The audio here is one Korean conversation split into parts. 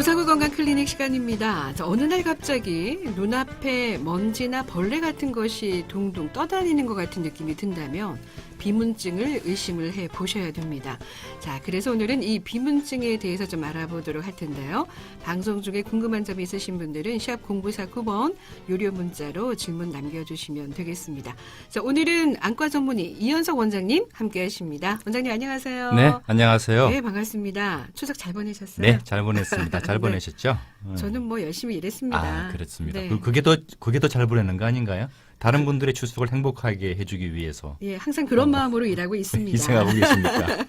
구사구 건강 클리닉 시간입니다. 자, 어느 날 갑자기 눈앞에 먼지나 벌레 같은 것이 둥둥 떠다니는 것 같은 느낌이 든다면 비문증을 의심을 해 보셔야 됩니다. 자, 그래서 오늘은 이 비문증에 대해서 좀 알아보도록 할 텐데요. 방송 중에 궁금한 점이 있으신 분들은 샵 0949번 유료 문자로 질문 남겨주시면 되겠습니다. 자, 오늘은 안과 전문의 이현석 원장님 함께 하십니다. 원장님 안녕하세요. 네, 안녕하세요. 네, 반갑습니다. 추석 잘 보내셨어요? 네, 잘 보냈습니다. 잘 네. 보내셨죠? 저는 뭐 열심히 일했습니다. 아, 그렇습니다. 네. 그게 더 잘 보내는 거 아닌가요? 다른 분들의 추석을 행복하게 해주기 위해서 예, 항상 그런 마음으로 일하고 있습니다. 희생하고 계십니까?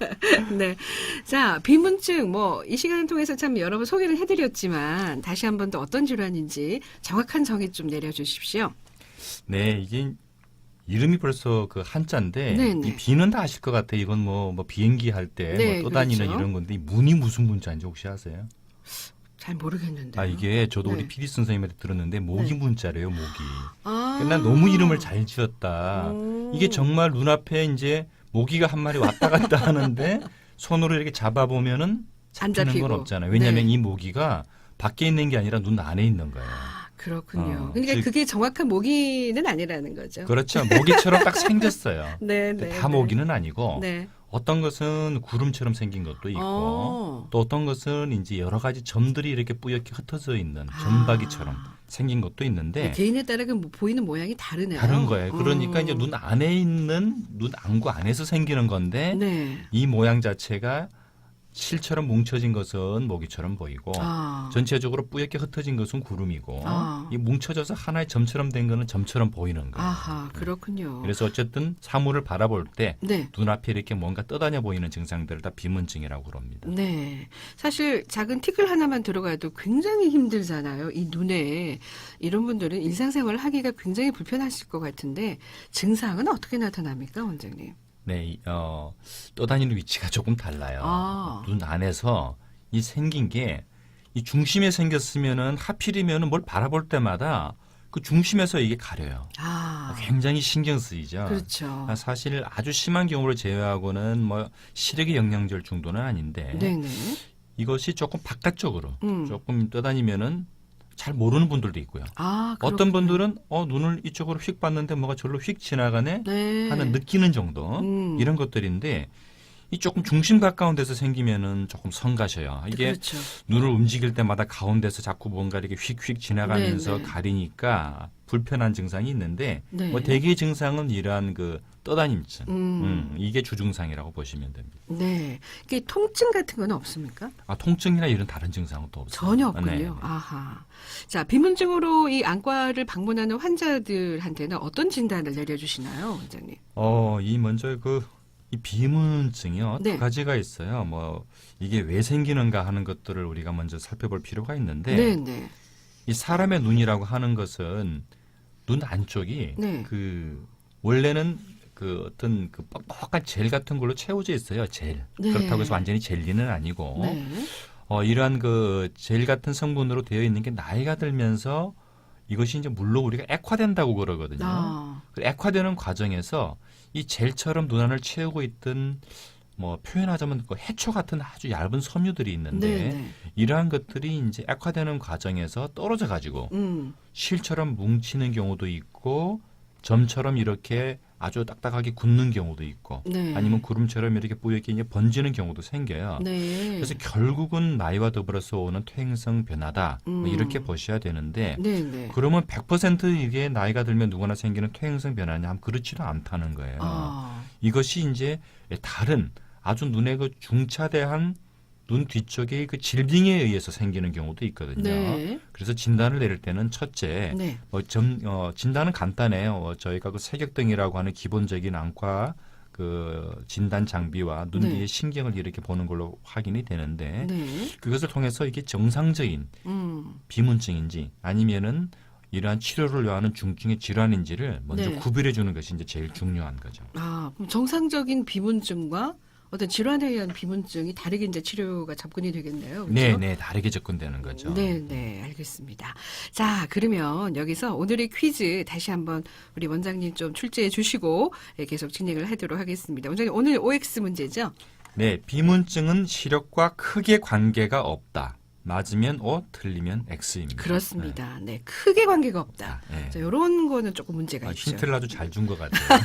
네. 자, 비문증, 이 시간을 통해서 참 여러 번 소개를 해드렸지만, 다시 한 번 더 어떤 질환인지 정확한 정의 좀 내려주십시오. 네, 이게 이름이 벌써 그 한자인데, 네네. 이 비는 다 아실 것 같아요. 이건 뭐 비행기 할 때 네, 떠다니는 그렇죠. 이런 건데, 이 문이 무슨 문자인지 혹시 아세요? 잘 모르겠는데. 아, 이게 저도 네. 우리 PD 선생님한테 들었는데, 모기 네. 문자래요, 모기. 아. 난 너무 이름을 잘 지었다. 오. 이게 정말 눈앞에 이제 모기가 한 마리 왔다 갔다 하는데 손으로 이렇게 잡아보면은 안 잡히는 잡히고. 건 없잖아요. 왜냐하면 네. 이 모기가 밖에 있는 게 아니라 눈 안에 있는 거예요. 그렇군요. 어, 그러니까 즉- 그게 정확한 모기는 아니라는 거죠. 그렇죠. 모기처럼 딱 생겼어요. 네, 네. 다 네. 모기는 아니고 네. 어떤 것은 구름처럼 생긴 것도 있고 어. 또 어떤 것은 이제 여러 가지 점들이 이렇게 뿌옇게 흩어져 있는 아. 점박이처럼 생긴 것도 있는데 개인에 따라 그 보이는 모양이 다르네요. 다른 거예요. 그러니까 어. 이제 눈 안에 있는 눈 안구 안에서 생기는 건데 네. 이 모양 자체가 실처럼 뭉쳐진 것은 모기처럼 보이고 아. 전체적으로 뿌옇게 흩어진 것은 구름이고 아. 이 뭉쳐져서 하나의 점처럼 된 거는 점처럼 보이는 거예요. 아하, 그렇군요. 그래서 어쨌든 사물을 바라볼 때 네. 눈앞에 이렇게 뭔가 떠다녀 보이는 증상들을 다 비문증이라고 그럽니다. 네. 사실 작은 티끌 하나만 들어가도 굉장히 힘들잖아요. 이 눈에. 이런 분들은 일상생활을 하기가 굉장히 불편하실 것 같은데 증상은 어떻게 나타납니까, 원장님? 네, 떠다니는 위치가 조금 달라요. 아. 눈 안에서 이 생긴 게 이 중심에 생겼으면은 하필이면은 뭘 바라볼 때마다 그 중심에서 이게 가려요. 아. 굉장히 신경 쓰이죠. 그렇죠. 사실 아주 심한 경우를 제외하고는 뭐 시력의 영양제 정도는 아닌데 네네. 이것이 조금 바깥쪽으로 음. 조금 떠다니면은 잘 모르는 분들도 있고요. 아, 어떤 그렇군요. 분들은 눈을 이쪽으로 휙 봤는데 뭐가 절로 휙 지나가네 네. 하는 느끼는 정도 이런 것들인데 이 조금 중심 가까운 데서 생기면은 조금 성가셔요. 이게 그렇죠. 눈을 움직일 때마다 가운데서 자꾸 뭔가 이렇게 휙휙 지나가면서 네, 네. 가리니까 불편한 증상이 있는데 네. 뭐 대개의 증상은 이러한 그 떠다님증 음. 이게 주증상이라고 보시면 됩니다. 네. 이게 통증 같은 건 없습니까? 통증이나 이런 다른 증상은 또 없어요. 전혀 없군요. 네. 아하. 자, 비문증으로 이 안과를 방문하는 환자들한테는 어떤 진단을 내려주시나요, 원장님? 이 먼저 이 비문증이요. 네. 두 가지가 있어요. 뭐 이게 왜 생기는가 하는 것들을 우리가 먼저 살펴볼 필요가 있는데 네네. 이 사람의 눈이라고 하는 것은 눈 안쪽이 네. 원래는 어떤 뻑뻑한 젤 같은 걸로 채워져 있어요. 젤. 네. 그렇다고 해서 완전히 젤리는 아니고 네. 이러한 젤 같은 성분으로 되어 있는 게 나이가 들면서 이것이 이제 물로 우리가 액화된다고 그러거든요. 아. 그 액화되는 과정에서 이 젤처럼 눈 안을 채우고 있던 뭐 표현하자면 그 해초 같은 아주 얇은 섬유들이 있는데 네네. 이러한 것들이 이제 액화되는 과정에서 떨어져 가지고 실처럼 뭉치는 경우도 있고 점처럼 이렇게 아주 딱딱하게 굳는 경우도 있고 네. 아니면 구름처럼 이렇게 뿌옇게 이제 번지는 경우도 생겨요. 네. 그래서 결국은 나이와 더불어서 오는 퇴행성 변화다 뭐 이렇게 보셔야 되는데 네네. 그러면 100% 이게 나이가 들면 누구나 생기는 퇴행성 변화냐 하면 그렇지도 않다는 거예요. 아. 이것이 이제 다른 아주 눈의 그 중차대한 눈 뒤쪽의 그 질병에 의해서 생기는 경우도 있거든요. 네. 그래서 진단을 내릴 때는 첫째, 네. 진단은 간단해요. 저희가 그 색역등이라고 하는 기본적인 안과 그 진단 장비와 눈 네. 뒤에 신경을 이렇게 보는 걸로 확인이 되는데 네. 그것을 통해서 이게 정상적인 비문증인지 아니면은 이러한 치료를 요하는 중증의 질환인지를 먼저 네. 구별해 주는 것이 이제 제일 중요한 거죠. 아, 그럼 정상적인 비문증과 어떤 질환에 의한 비문증이 다르게 이제 치료가 접근이 되겠네요. 그렇죠? 네, 네, 다르게 접근되는 거죠. 네, 네, 알겠습니다. 자, 그러면 여기서 오늘의 퀴즈 다시 한번 우리 원장님 좀 출제해 주시고 계속 진행을 하도록 하겠습니다. 원장님, 오늘 OX 문제죠? 네, 비문증은 시력과 크게 관계가 없다. 맞으면 O, 틀리면 X입니다. 그렇습니다. 네, 크게 관계가 없다. 네. 자, 이런 거는 조금 문제가 있죠. 힌트를 아주 잘 준 것 같아요.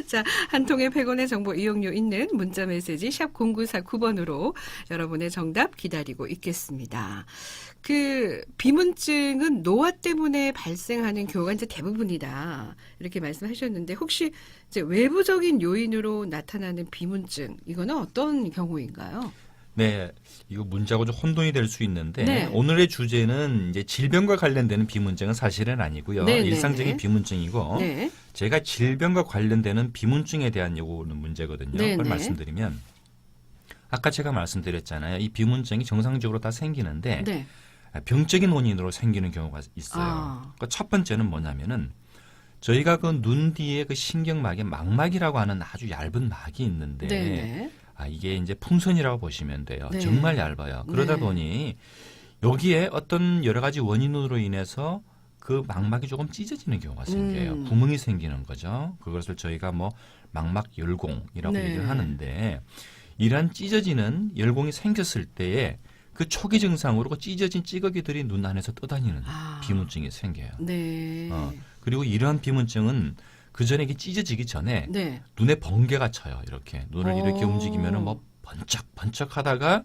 자, 한 통의 100원의 정보 이용료 있는 문자 메시지 샵 0949번으로 여러분의 정답 기다리고 있겠습니다. 그 비문증은 노화 때문에 발생하는 경우가 이제 대부분이다. 이렇게 말씀하셨는데 혹시 이제 외부적인 요인으로 나타나는 비문증 이거는 어떤 경우인가요? 네, 이거 문제하고 좀 혼돈이 될 수 있는데 네. 오늘의 주제는 이제 질병과 관련되는 비문증은 사실은 아니고요. 네, 네, 일상적인 네. 비문증이고 네. 제가 질병과 관련되는 비문증에 대한 요구는 문제거든요. 네, 그걸 네. 말씀드리면 아까 제가 말씀드렸잖아요. 이 비문증이 정상적으로 다 생기는데 네. 병적인 원인으로 생기는 경우가 있어요. 아. 그러니까 첫 번째는 뭐냐면은 저희가 그 눈 뒤에 그 신경막에 망막이라고 하는 아주 얇은 막이 있는데 네. 네. 이게 이제 풍선이라고 보시면 돼요. 네. 정말 얇아요. 그러다 네. 보니 여기에 어떤 여러 가지 원인으로 인해서 그 망막이 조금 찢어지는 경우가 생겨요. 구멍이 생기는 거죠. 그것을 저희가 뭐 망막 열공이라고 네. 얘기를 하는데 이런 찢어지는 열공이 생겼을 때에 그 초기 증상으로 그 찢어진 찌꺼기들이 눈 안에서 떠다니는 비문증이 생겨요. 네. 그리고 이러한 비문증은 그 전에 이게 찢어지기 전에 네. 눈에 번개가 쳐요. 이렇게 눈을 이렇게 움직이면은 뭐 번쩍번쩍 하다가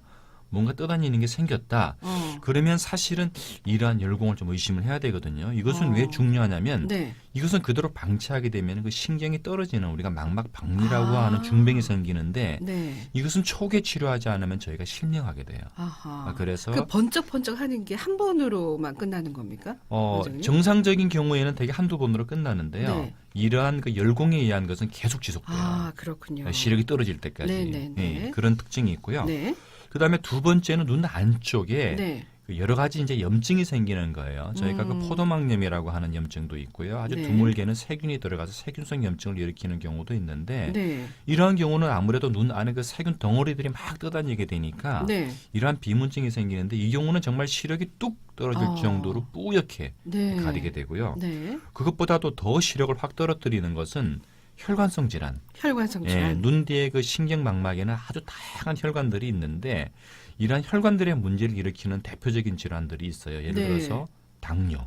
뭔가 떠다니는 게 생겼다. 그러면 사실은 이러한 열공을 좀 의심을 해야 되거든요. 이것은 왜 중요하냐면 네. 이것은 그대로 방치하게 되면 그 신경이 떨어지는 우리가 망막 박리라고 하는 중병이 생기는데 네. 이것은 초기에 치료하지 않으면 저희가 실명하게 돼요. 아하. 그래서 그 번쩍번쩍 하는 게 한 번으로만 끝나는 겁니까? 원장님? 정상적인 경우에는 되게 한두 번으로 끝나는데요. 네. 이러한 그 열공에 의한 것은 계속 지속돼요. 그렇군요. 시력이 떨어질 때까지. 네네네. 그런 특징이 있고요. 네. 그다음에 두 번째는 눈 안쪽에 네. 그 여러 가지 이제 염증이 생기는 거예요. 저희가 그 포도막염이라고 하는 염증도 있고요. 아주 네. 드물게는 세균이 들어가서 세균성 염증을 일으키는 경우도 있는데 네. 이러한 경우는 아무래도 눈 안에 그 세균 덩어리들이 막 떠다니게 되니까 네. 이러한 비문증이 생기는데 이 경우는 정말 시력이 뚝 떨어질 정도로 뿌옇게 네. 가리게 되고요. 네. 그것보다도 더 시력을 확 떨어뜨리는 것은 혈관성 질환. 혈관성 질환. 눈 뒤에 그 신경망막에는 아주 다양한 혈관들이 있는데 이러한 혈관들의 문제를 일으키는 대표적인 질환들이 있어요. 예를 네. 들어서 당뇨.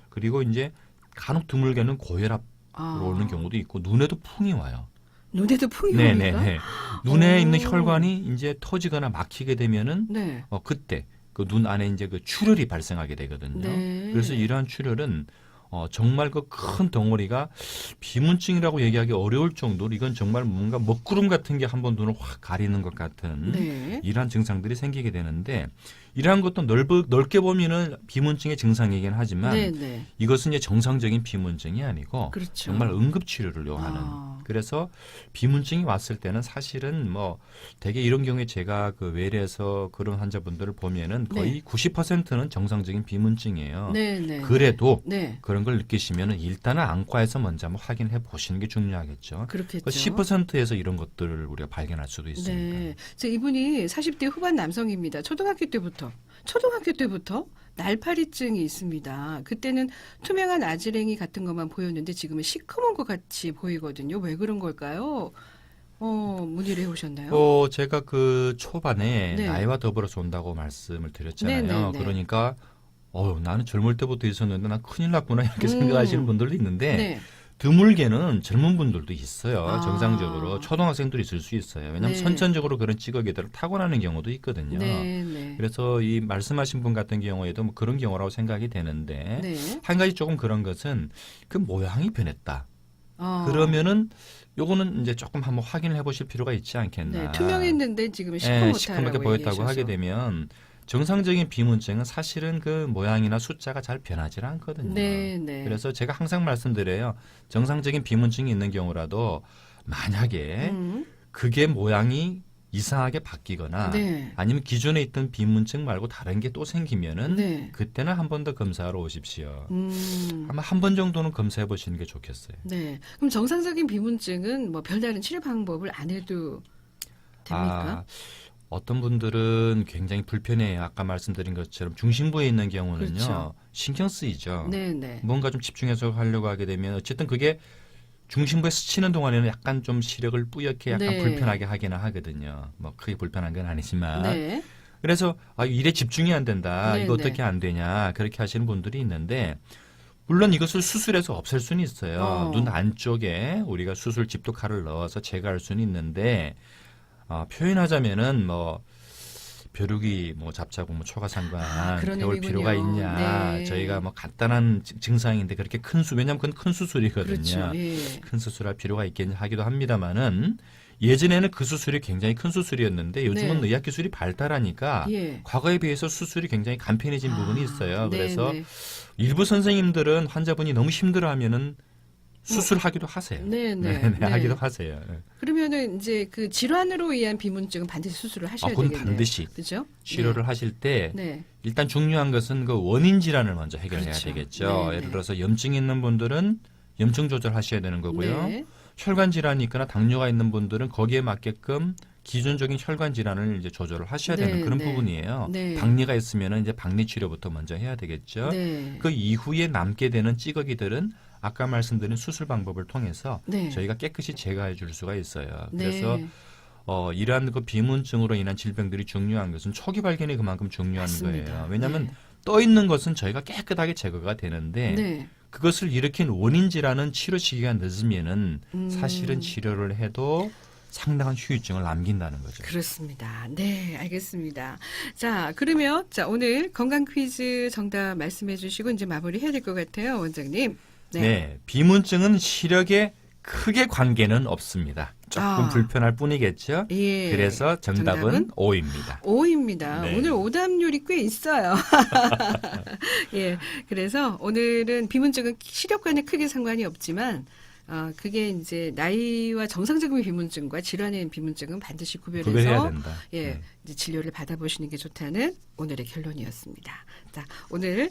그리고 이제 간혹 드물게는 고혈압으로 오는 경우도 있고 눈에도 풍이 와요. 눈에도 풍이 옵니까? 네네네. 눈에 있는 혈관이 이제 터지거나 막히게 되면은 네. 그때 그 눈 안에 이제 그 출혈이 발생하게 되거든요. 네. 그래서 이러한 출혈은 정말 그 큰 덩어리가 비문증이라고 얘기하기 어려울 정도로 이건 정말 뭔가 먹구름 같은 게 한번 눈을 확 가리는 것 같은 네. 이러한 증상들이 생기게 되는데 이러한 것도 넓게 보면은 비문증의 증상이긴 하지만 네, 네. 이것은 이제 정상적인 비문증이 아니고 그렇죠. 정말 응급치료를 요하는 그래서 비문증이 왔을 때는 사실은 뭐 대개 이런 경우에 제가 그 외래에서 그런 환자분들을 보면은 거의 90%는 정상적인 비문증이에요. 네, 네. 그래도 네. 그런 걸 느끼시면은 일단은 안과에서 먼저 한번 확인해 보시는 게 중요하겠죠. 그렇겠죠. 10%에서 이런 것들을 우리가 발견할 수도 있으니까. 네. 이분이 40대 후반 남성입니다. 초등학교 때부터 날파리증이 있습니다. 그때는 투명한 아지랭이 같은 것만 보였는데 지금은 시커먼 것 같이 보이거든요. 왜 그런 걸까요? 문의를 해오셨나요? 제가 그 초반에 네. 나이와 더불어서 온다고 말씀을 드렸잖아요. 네, 네, 네. 그러니까 나는 젊을 때부터 있었는데 난 큰일 났구나 이렇게 생각하시는 분들도 있는데 네. 드물게는 젊은 분들도 있어요. 정상적으로 초등학생도 있을 수 있어요. 왜냐하면 네. 선천적으로 그런 찌꺼기들을 타고나는 경우도 있거든요. 네, 네. 그래서 이 말씀하신 분 같은 경우에도 뭐 그런 경우라고 생각이 되는데 네. 한 가지 조금 그런 것은 그 모양이 변했다. 그러면은 요거는 이제 조금 한번 확인을 해보실 필요가 있지 않겠나. 네, 투명했는데 지금 시커멓게 보였다고 하게 되면 정상적인 비문증은 사실은 그 모양이나 숫자가 잘 변하지 않거든요. 네, 네. 그래서 제가 항상 말씀드려요. 정상적인 비문증이 있는 경우라도 만약에 그게 모양이 이상하게 바뀌거나 네. 아니면 기존에 있던 비문증 말고 다른 게 또 생기면은 네. 그때는 한 번 더 검사하러 오십시오. 음. 아마 한 번 정도는 검사해 보시는 게 좋겠어요. 네. 그럼 정상적인 비문증은 뭐 별다른 치료 방법을 안 해도 됩니까? 어떤 분들은 굉장히 불편해요. 아까 말씀드린 것처럼 중심부에 있는 경우는요. 그렇죠. 신경 쓰이죠. 네, 네. 뭔가 좀 집중해서 하려고 하게 되면 어쨌든 그게 중심부에 스치는 동안에는 약간 좀 시력을 뿌옇게 약간 네. 불편하게 하기는 하거든요. 뭐 크게 불편한 건 아니지만. 네. 그래서 일에 집중이 안 된다. 네, 이거 네. 어떻게 안 되냐. 그렇게 하시는 분들이 있는데 물론 이것을 수술해서 없앨 수는 있어요. 눈 안쪽에 우리가 수술 집도 칼을 넣어서 제거할 수는 있는데 표현하자면은 뭐 벼룩이 뭐 잡자고 뭐 초가상관 그런 배울 의미군요. 필요가 있냐. 네. 저희가 뭐 간단한 증상인데 그렇게 왜냐하면 그건 큰 수술이거든요. 그렇죠. 예. 큰 수술할 필요가 있겠냐 하기도 합니다만은 예전에는 그 수술이 굉장히 큰 수술이었는데 요즘은 네. 의학기술이 발달하니까 예. 과거에 비해서 수술이 굉장히 간편해진 부분이 있어요. 네, 그래서 네. 일부 선생님들은 환자분이 너무 힘들어하면은 수술하기도 하세요. 네. 하기도 하세요. 그러면은 이제 그 질환으로 인한 비문증은 반드시 수술을 하셔야 그건 되겠네요. 반드시 그죠? 치료를 하실 때 네. 일단 중요한 것은 그 원인 질환을 먼저 해결해야 그렇죠. 되겠죠. 네, 예를 네. 들어서 염증이 있는 분들은 염증 조절하셔야 되는 거고요. 네. 혈관 질환이 있거나 당뇨가 있는 분들은 거기에 맞게끔 기존적인 혈관 질환을 이제 조절을 하셔야 네, 되는 그런 네. 부분이에요. 네. 박리가 있으면은 이제 박리 치료부터 먼저 해야 되겠죠. 네. 그 이후에 남게 되는 찌꺼기들은 아까 말씀드린 수술 방법을 통해서 네. 저희가 깨끗이 제거해 줄 수가 있어요. 네. 그래서 이러한 그 비문증으로 인한 질병들이 중요한 것은 초기 발견이 그만큼 중요한 맞습니다. 거예요. 왜냐하면 네. 떠 있는 것은 저희가 깨끗하게 제거가 되는데 네. 그것을 일으킨 원인 질환은 치료 시기가 늦으면은 사실은 치료를 해도 상당한 후유증을 남긴다는 거죠. 그렇습니다. 네, 알겠습니다. 자, 그러면 오늘 건강 퀴즈 정답 말씀해 주시고 이제 마무리해야 될 것 같아요, 원장님. 네, 비문증은 시력에 크게 관계는 없습니다. 조금 불편할 뿐이겠죠. 예. 그래서 정답은 O입니다. O입니다. 네. 오늘 오답률이 꽤 있어요. 예. 그래서 오늘은 비문증은 시력과는 크게 상관이 없지만 그게 이제 나이와 정상적인 비문증과 질환인 비문증은 반드시 구별해서 구별해야 된다. 예, 이제 진료를 받아보시는 게 좋다는 오늘의 결론이었습니다. 자, 오늘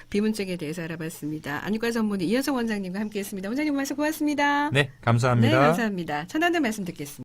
비문증에 대해서 알아봤습니다. 안과 전문의 이현성 원장님과 함께했습니다. 원장님 말씀 고맙습니다. 네, 감사합니다. 네, 감사합니다. 천안의 말씀 듣겠습니다.